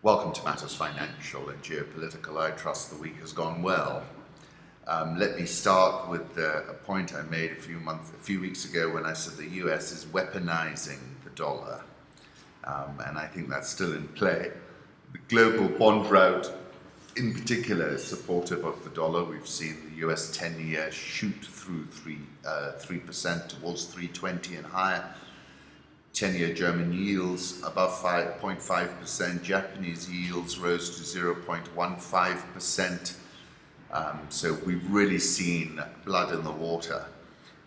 Welcome to Matters Financial and Geopolitical. I trust the week has gone well. Let me start with a point I made a few weeks ago when I said the US is weaponizing the dollar, and I think that's still in play. The global bond route, in particular, is supportive of the dollar. We've seen the US 10-year shoot through 3% towards 3.20 and higher. 10-year German yields above 5.5%, Japanese yields rose to 0.15%. So we've really seen blood in the water.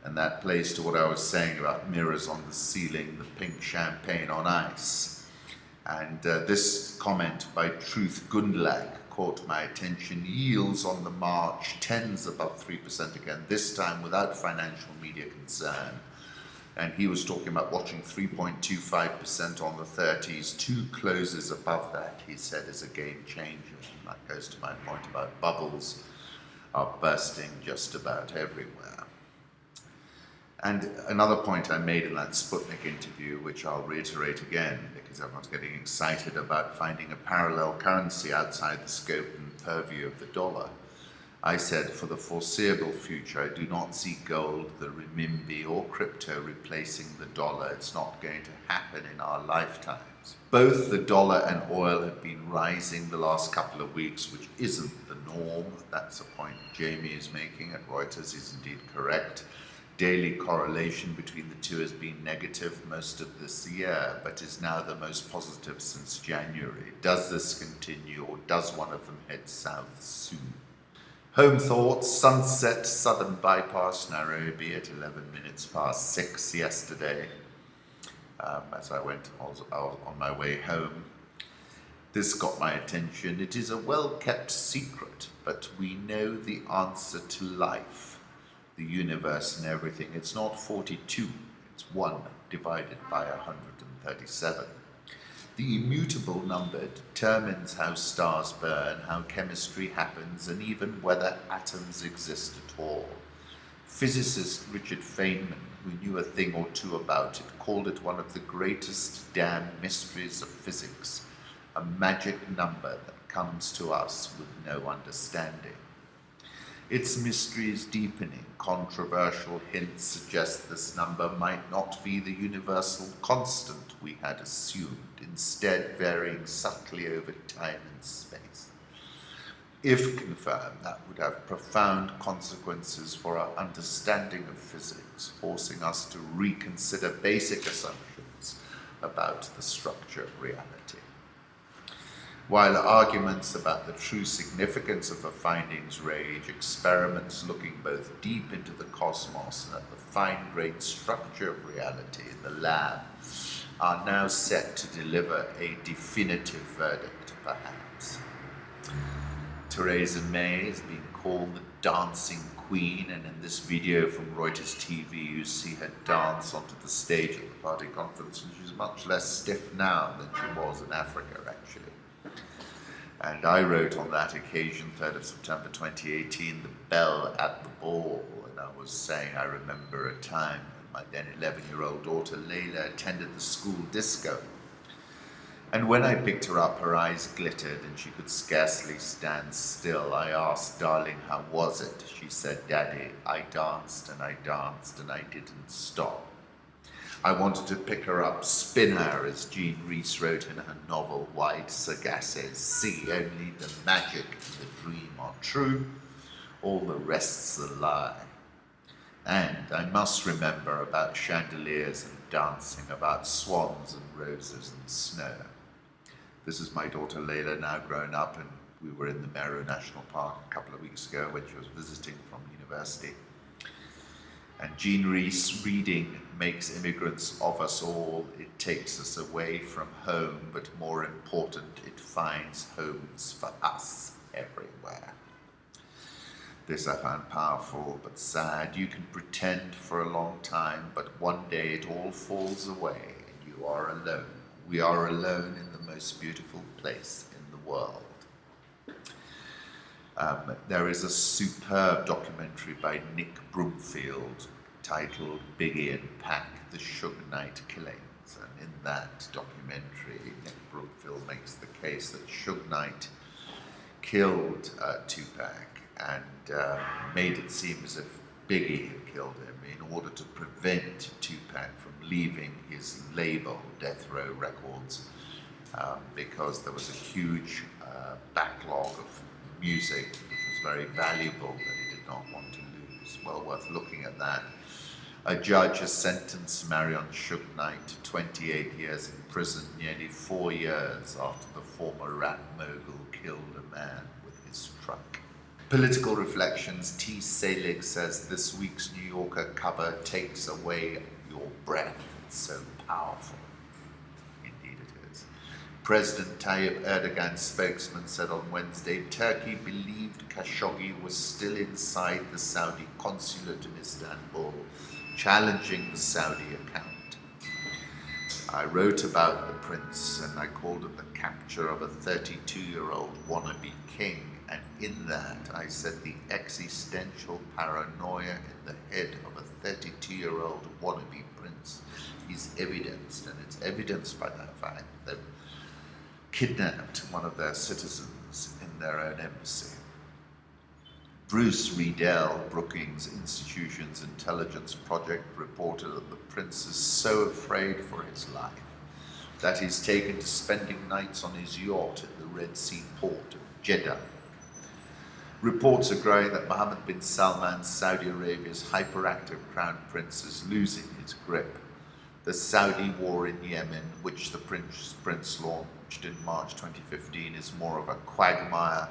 And that plays to what I was saying about mirrors on the ceiling, the pink champagne on ice. And this comment by Truth Gundlach caught my attention. Yields on the March, 10s above 3% again, this time without financial media concern. And he was talking about watching 3.25% on the 30s, two closes above that, he said, is a game changer. And that goes to my point about bubbles are bursting just about everywhere. And another point I made in that Sputnik interview, which I'll reiterate again, because everyone's getting excited about finding a parallel currency outside the scope and purview of the dollar. I said, for the foreseeable future, I do not see gold, the renminbi, or crypto replacing the dollar. It's not going to happen in our lifetimes. Both the dollar and oil have been rising the last couple of weeks, which isn't the norm. That's a point Jamie is making at Reuters. He's indeed correct. Daily correlation between the two has been negative most of this year, but is now the most positive since January. Does this continue, or does one of them head south soon? Home thoughts: sunset, southern bypass, Nairobi at 6:11 yesterday. As I was on my way home, this got my attention. It is a well-kept secret, but we know the answer to life, the universe and everything. It's not 42, it's 1 divided by 137. The immutable number determines how stars burn, how chemistry happens, and even whether atoms exist at all. Physicist Richard Feynman, who knew a thing or two about it, called it one of the greatest damn mysteries of physics, a magic number that comes to us with no understanding. Its mystery is deepening. Controversial hints suggest this number might not be the universal constant we had assumed, instead varying subtly over time and space. If confirmed, that would have profound consequences for our understanding of physics, forcing us to reconsider basic assumptions about the structure of reality. While arguments about the true significance of the findings rage, experiments looking both deep into the cosmos and at the fine-grained structure of reality in the lab are now set to deliver a definitive verdict, perhaps. Theresa May is being called the dancing queen, and in this video from Reuters TV you see her dance onto the stage at the party conference, and she's much less stiff now than she was in Africa, actually. And I wrote on that occasion, 3rd of September 2018, the bell at the ball. And I was saying I remember a time when my then 11-year-old daughter Layla attended the school disco. And when I picked her up, her eyes glittered and she could scarcely stand still. I asked, "Darling, how was it?" She said, "Daddy, I danced and I danced and I didn't stop." I wanted to pick her up, spin her, as Jean Rhys wrote in her novel Wide Sagaces. See, only the magic and the dream are true, all the rest's a lie. And I must remember about chandeliers and dancing, about swans and roses and snow. This is my daughter Layla, now grown up, and we were in the Meru National Park a couple of weeks ago when she was visiting from university. And Jean Rhys reading makes immigrants of us all. It takes us away from home, but more important, it finds homes for us everywhere. This I found powerful but sad. You can pretend for a long time, but one day it all falls away and you are alone. We are alone in the most beautiful place in the world. There is a superb documentary by Nick Broomfield titled Biggie and Pac, The Suge Knight Killings. And in that documentary, Nick Brookfield makes the case that Suge Knight killed Tupac and made it seem as if Biggie had killed him in order to prevent Tupac from leaving his label, Death Row Records, because there was a huge backlog of music which was very valuable that he did not want to lose. Well worth looking at that. A judge has sentenced Marion Suge Knight to 28 years in prison, nearly 4 years after the former rap mogul killed a man with his truck. Political reflections. T. Selig says this week's New Yorker cover takes away your breath. It's so powerful. Indeed it is. President Tayyip Erdogan's spokesman said on Wednesday Turkey believed Khashoggi was still inside the Saudi consulate in Istanbul, challenging the Saudi account. I wrote about the prince and I called it the capture of a 32-year-old wannabe king, and in that I said the existential paranoia in the head of a 32-year-old wannabe prince is evidenced, and it's evidenced by the fact that kidnapped one of their citizens in their own embassy. Bruce Riedel, Brookings Institution's intelligence project, reported that the prince is so afraid for his life that he's taken to spending nights on his yacht at the Red Sea port of Jeddah. Reports are growing that Mohammed bin Salman, Saudi Arabia's hyperactive crown prince, is losing his grip. The Saudi war in Yemen, which the prince launched in March 2015, is more of a quagmire.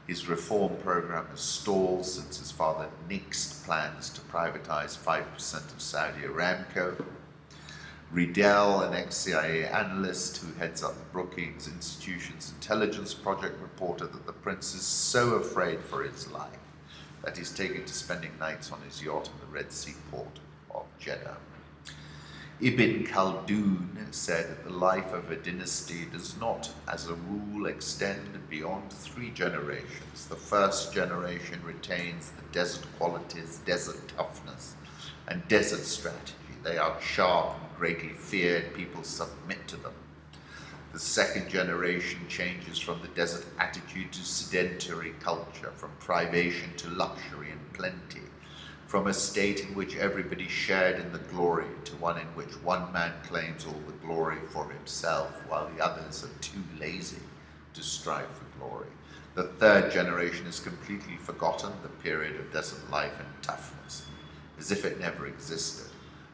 His reform program has stalled since his father nixed plans to privatize 5% of Saudi Aramco. Riedel, an ex-CIA analyst who heads up the Brookings Institution's intelligence project, reported that the prince is so afraid for his life that he's taken to spending nights on his yacht in the Red Sea port of Jeddah. Ibn Khaldun said that the life of a dynasty does not, as a rule, extend beyond 3 generations. The first generation retains the desert qualities, desert toughness, and desert strategy. They are sharp and greatly feared. People submit to them. The second generation changes from the desert attitude to sedentary culture, from privation to luxury and plenty, from a state in which everybody shared in the glory to one in which one man claims all the glory for himself while the others are too lazy to strive for glory. The third generation has completely forgotten the period of desert life and toughness, as if it never existed.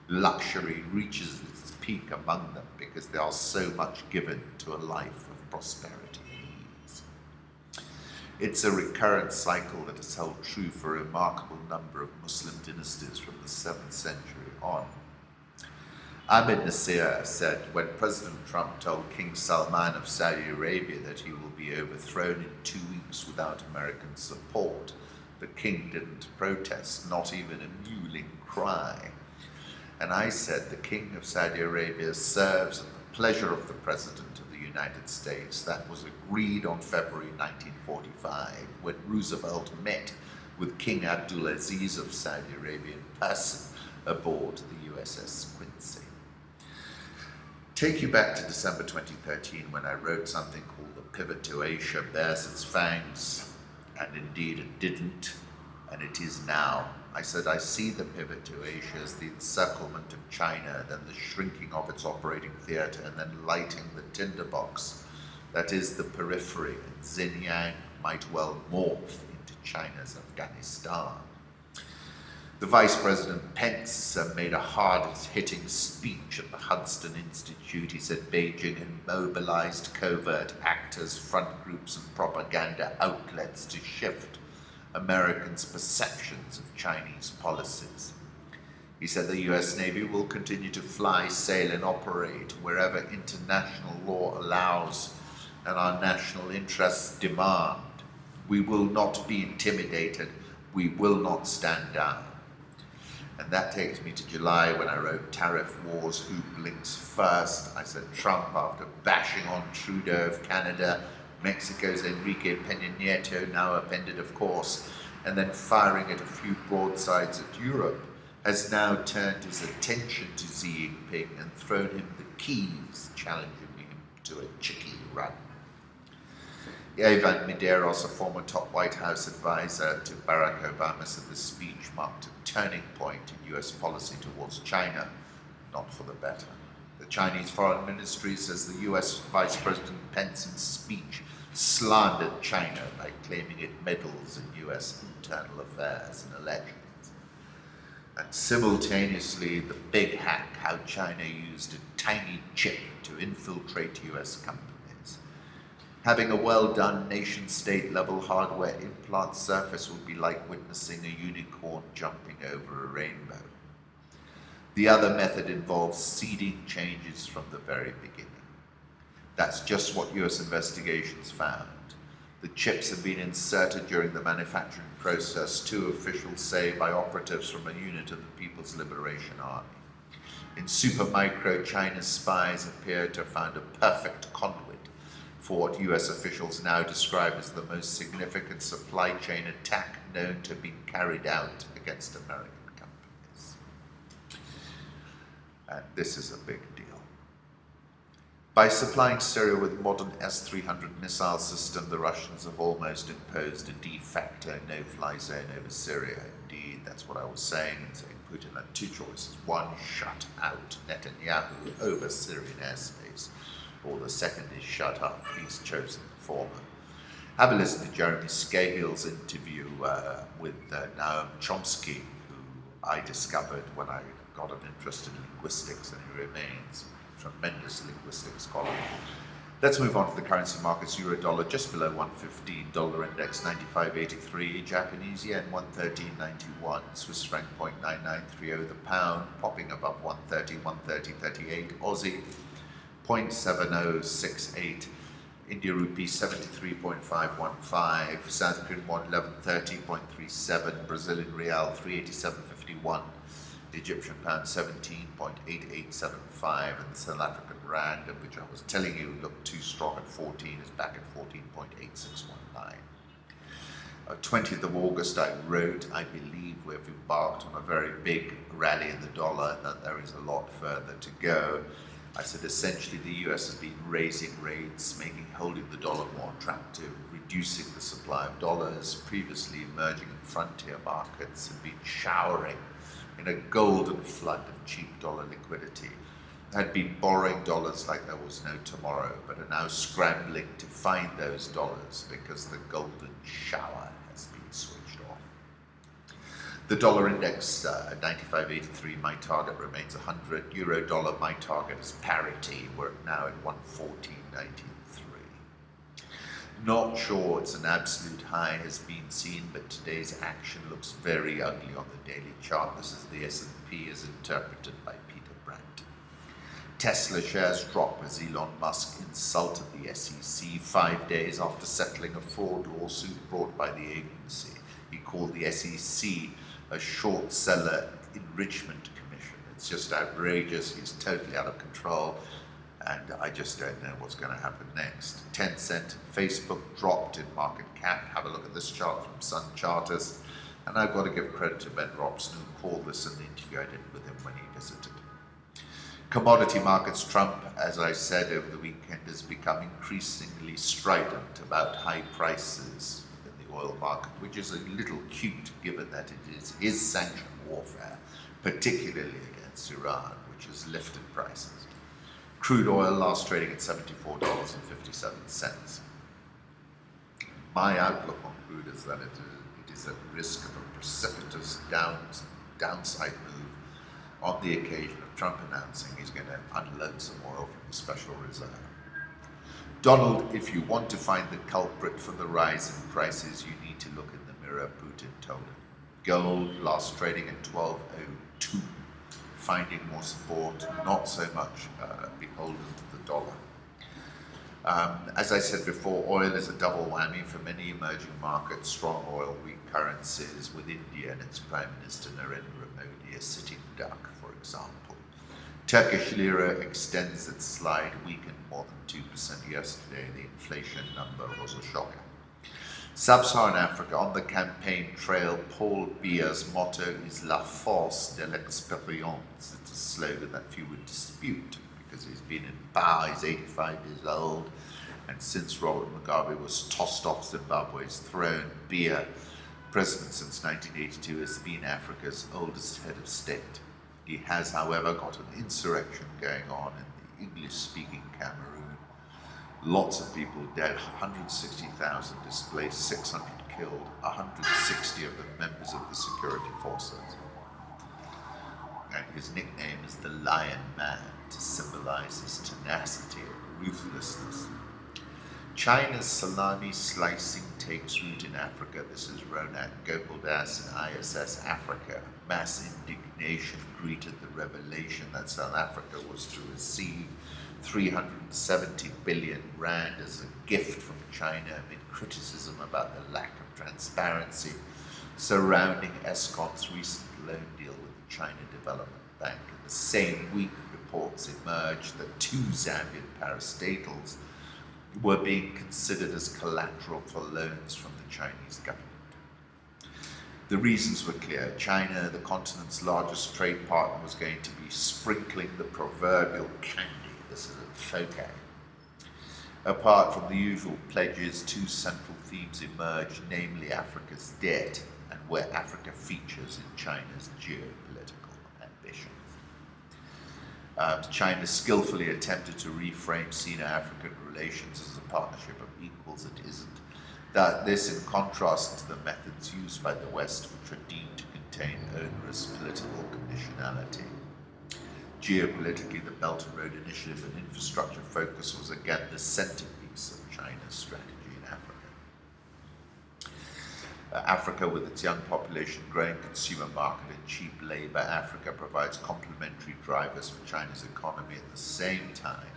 Luxury reaches its peak among them because they are so much given to a life of prosperity and ease. It's a recurrent cycle that has held true for a remarkable number of Muslim dynasties from the 7th century on. Ahmed Nasir said when President Trump told King Salman of Saudi Arabia that he will be overthrown in 2 weeks without American support, the king didn't protest, not even a mewling cry. And I said the king of Saudi Arabia serves at the pleasure of the President of the United States. That was agreed on February 1945 when Roosevelt met with King Abdulaziz of Saudi Arabia in person aboard the USS Quincy. Take you back to December 2013 when I wrote something called The Pivot to Asia Bears Its Fangs, and indeed it didn't, and it is now. I said I see the pivot to Asia as the encirclement of China, then the shrinking of its operating theatre, and then lighting the tinderbox that is the periphery, and Xinjiang might well morph into China's Afghanistan. The Vice President Pence made a hard-hitting speech at the Hudson Institute. He said Beijing had mobilized covert actors, front groups, and propaganda outlets to shift Americans' perceptions of Chinese policies. He said the US Navy will continue to fly, sail, and operate wherever international law allows and our national interests demand. We will not be intimidated. We will not stand down. And that takes me to July when I wrote Tariff Wars, Who Blinks First? I said Trump, after bashing on Trudeau of Canada, Mexico's Enrique Peña Nieto, now upended of course, and then firing at a few broadsides at Europe, has now turned his attention to Xi Jinping and thrown him the keys, challenging him to a chicky run. Evan Medeiros, a former top White House advisor to Barack Obama, said the speech marked a turning point in US policy towards China, not for the better. The Chinese Foreign Ministry says the US Vice President Pence's speech slandered China by claiming it meddles in US internal affairs and elections. And simultaneously, the big hack, how China used a tiny chip to infiltrate US companies. Having a well-done nation-state level hardware implant surface would be like witnessing a unicorn jumping over a rainbow. The other method involves seeding changes from the very beginning. That's just what US investigations found. The chips have been inserted during the manufacturing process, two officials say, by operatives from a unit of the People's Liberation Army. In Supermicro, China's spies appear to have found a perfect conduit for what US officials now describe as the most significant supply chain attack known to have been carried out against American companies. And this is a big deal. By supplying Syria with modern S-300 missile system, the Russians have almost imposed a de facto no-fly zone over Syria. Indeed, that's what I was saying, and saying Putin had two choices. One, shut out Netanyahu over Syrian airspace, or the second is shut up. He's chosen the former. Have a listen to Jeremy Scahill's interview with Noam Chomsky, who I discovered when I got an interest in linguistics, and he remains a tremendous linguistics scholar. Let's move on to the currency markets. Euro dollar just below 115, dollar index 95.83, Japanese yen 113.91, Swiss franc 0.9930, the pound popping above 130, 130.38, Aussie 0.7068, India rupee 73.515, South Korean won 1130.37, Brazilian real 387.51, the Egyptian pound 17.8875, and the South African rand, which I was telling you looked too strong at 14, is back at 14.8619. 20th of August, I wrote, I believe we've embarked on a very big rally in the dollar, and that there is a lot further to go. I said essentially the US has been raising rates, making holding the dollar more attractive, reducing the supply of dollars. Previously, emerging and frontier markets have been showering in a golden flood of cheap dollar liquidity, had been borrowing dollars like there was no tomorrow, but are now scrambling to find those dollars because the golden shower has been switched off. The dollar index at 95.83, my target remains 100. Euro dollar, my target is parity. We're now at 114.93. Not sure it's an absolute high has been seen, but today's action looks very ugly on the daily chart. This is the S&P as interpreted by Peter Brandt. Tesla shares drop as Elon Musk insulted the SEC 5 days after settling a fraud lawsuit brought by the agency. He called the SEC a short seller enrichment commission. It's just outrageous. He's totally out of control, and I just don't know what's going to happen next. Tencent, Facebook dropped in market cap. Have a look at this chart from Sun Charters, and I've got to give credit to Ben Robson, who called this in the interview I did with him when he visited. Commodity markets, Trump, as I said over the weekend, has become increasingly strident about high prices in the oil market, which is a little cute given that it is his sanction warfare, particularly against Iran, which has lifted prices. Crude oil last trading at $74.57. My outlook on crude is that it is at risk of a precipitous downside move on the occasion of Trump announcing he's going to unload some oil from the special reserve. Donald, if you want to find the culprit for the rise in prices, you need to look in the mirror, Putin told him. Gold last trading at 12.02, finding more support, not so much beholden to the dollar. As I said before, oil is a double whammy for many emerging markets, strong oil, weak currencies, with India and its Prime Minister Narendra Modi a sitting duck, for example. Turkish lira extends its slide, weakened more than 2% yesterday. The inflation number was a shocker. Sub-Saharan Africa, on the campaign trail, Paul Biya's motto is La force de l'expérience. It's a slogan that few would dispute, because he's been in power, he's 85 years old, and since Robert Mugabe was tossed off Zimbabwe's throne, Biya, president since 1982, has been Africa's oldest head of state. He has, however, got an insurrection going on in the English-speaking Cameroon. Lots of people dead, 160,000 displaced, 600 killed, 160 of them members of the security forces. And his nickname is the Lion Man, to symbolize his tenacity and ruthlessness. China's salami slicing takes root in Africa. This is Ronak Gopaldas in ISS Africa. Mass indignation greeted the revelation that South Africa was to receive 370 billion rand as a gift from China amid criticism about the lack of transparency surrounding Eskom's recent loan deal with the China Development Bank. In the same week, reports emerged that 2 Zambian parastatals were being considered as collateral for loans from the Chinese government. The reasons were clear. China, the continent's largest trade partner, was going to be sprinkling the proverbial candy. This is a FOCAC. Apart from the usual pledges, 2 central themes emerged, namely Africa's debt and where Africa features in China's geopolitical ambitions. China skillfully attempted to reframe Sino-African relations as a partnership of equals. It isn't. This in contrast to the methods used by the West, which are deemed to contain onerous political conditionality. Geopolitically, the Belt and Road Initiative and infrastructure focus was again the centerpiece of China's strategy in Africa. Africa, with its young population, growing consumer market, and cheap labor, Africa provides complementary drivers for China's economy. At the same time,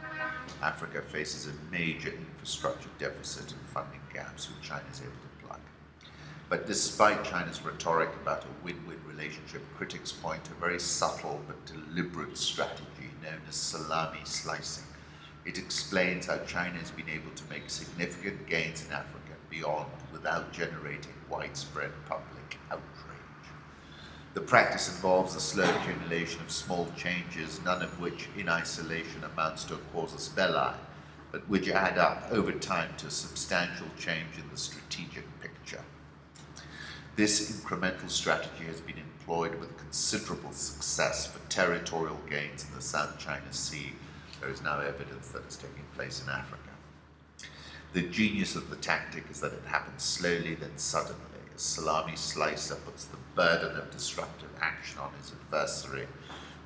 Africa faces a major infrastructure deficit and funding gaps which China is able to plug. But despite China's rhetoric about a win-win relationship, critics point to a very subtle but deliberate strategy known as salami slicing. It explains how China has been able to make significant gains in Africa and beyond without generating widespread public outrage. The practice involves the slow accumulation of small changes, none of which in isolation amounts to a casus belli, but which add up over time to a substantial change in the strategic picture. This incremental strategy has been employed with considerable success for territorial gains in the South China Sea. There is now evidence that it's taking place in Africa. The genius of the tactic is that it happens slowly, then suddenly. A salami slicer puts the burden of disruptive action on his adversary.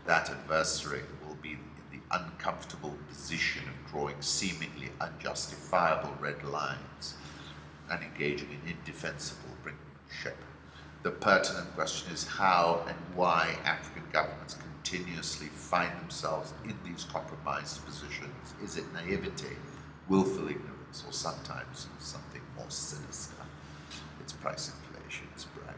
That adversary will be in the uncomfortable position of drawing seemingly unjustifiable red lines and engaging in indefensible brinkmanship. The pertinent question is how and why African governments continuously find themselves in these compromised positions. Is it naivety, willful ignorance, or sometimes something more sinister? It's price inflation, it's bribery.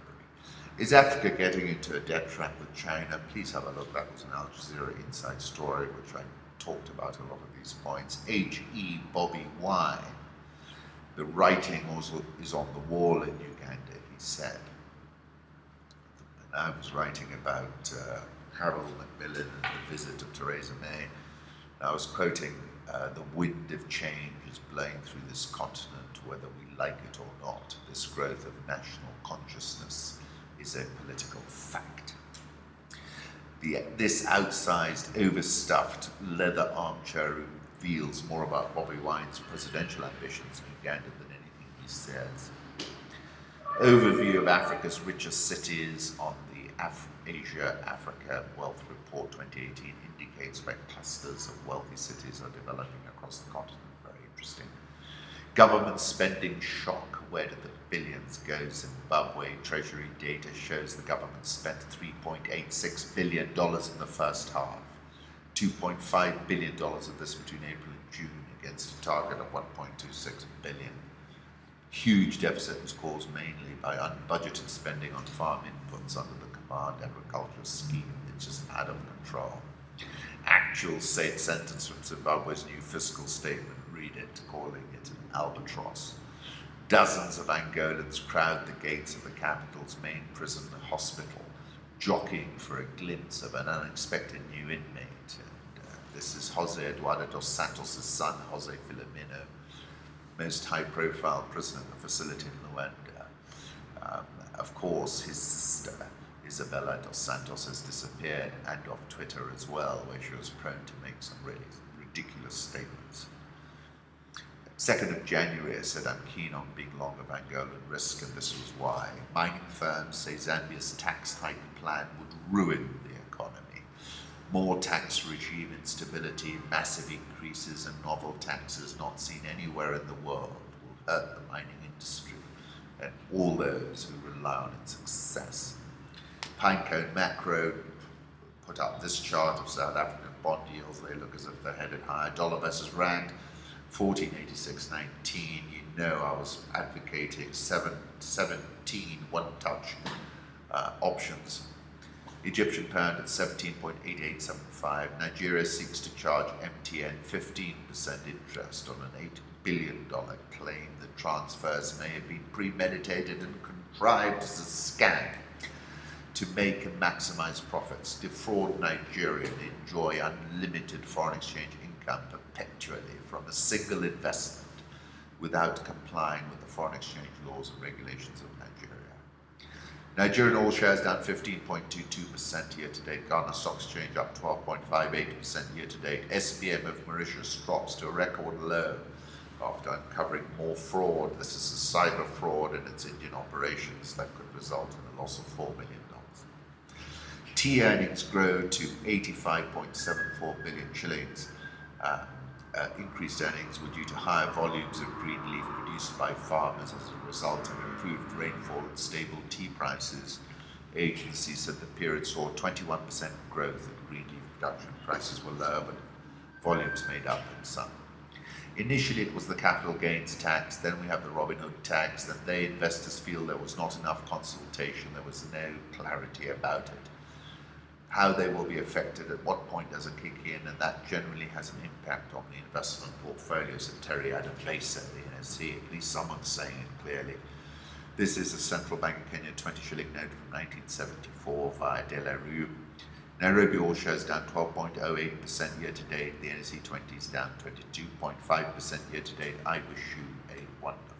Is Africa getting into a debt trap with China? Please have a look. That was an Al Jazeera inside story, which I talked about a lot of these points. H.E. Bobby Wine. The writing also is on the wall in Uganda, he said. And I was writing about Harold Macmillan and the visit of Theresa May. I was quoting, the wind of change is blowing through this continent, whether we like it or not. This growth of national consciousness is a political fact. This outsized, overstuffed leather armchair reveals more about Bobby Wine's presidential ambitions in Uganda than anything he says. Overview of Africa's richest cities on the Asia-Africa Wealth Report 2018 indicates where clusters of wealthy cities are developing across the continent. Very interesting. Government spending shock. Where did the billions go? Zimbabwe Treasury data shows the government spent $3.86 billion in the first half. $2.5 billion of this between April and June against a target of $1.26 billion. Huge deficit was caused mainly by unbudgeted spending on farm inputs under the Command Agriculture Scheme. It's just out of control. Actual sentence from Zimbabwe's new fiscal statement, read it, calling it an albatross. Dozens of Angolans crowd the gates of the capital's main prison, the hospital, jockeying for a glimpse of an unexpected new inmate. And This is Jose Eduardo dos Santos' son, Jose Filomeno, most high-profile prisoner in the facility in Luanda. Of course, his sister, Isabella dos Santos, has disappeared, and off Twitter as well, where she was prone to make some really ridiculous statements. 2nd of January, I said I'm keen on being long of Angolan risk, and this was why. Mining firms say Zambia's tax hike plan would ruin the economy. More tax regime instability, massive increases and novel taxes not seen anywhere in the world will hurt the mining industry and all those who rely on its success. Pinecone Macro put up this chart of South African bond yields. They look as if they're headed higher. Dollar versus Rand, 1486.19. You know I was advocating 17 one-touch options. Egyptian pound at 17.8875. Nigeria seeks to charge MTN 15% interest on an $8 billion claim that transfers may have been premeditated and contrived as a scam to make and maximize profits, defraud Nigeria and enjoy unlimited foreign exchange income perpetually from a single investment without complying with the foreign exchange laws and regulations of Nigeria. Nigerian oil shares down 15.22% year to date. Ghana Stock Exchange up 12.58% year to date. SBM of Mauritius drops to a record low after uncovering more fraud. This is a cyber fraud in its Indian operations that could result in a loss of $4 million. Tea earnings grow to 85.74 billion shillings. Increased earnings were due to higher volumes of green leaf produced by farmers as a result of improved rainfall and stable tea prices. Agency said the period saw 21% growth in green leaf production. Prices were lower, but volumes made up in some. Initially, it was the capital gains tax, then we have the Robin Hood tax, then investors feel there was not enough consultation, there was no clarity about it. How they will be affected, at what point does it kick in, and that generally has an impact on the investment portfolios of Terry Adam Basa, the NSC, at least someone's saying it clearly. This is a Central Bank of Kenya 20 shilling note from 1974 via De La Rue. Nairobi all shares down 12.08% year to date. The NSE 20 is down 22.5% year to date. I wish you a wonderful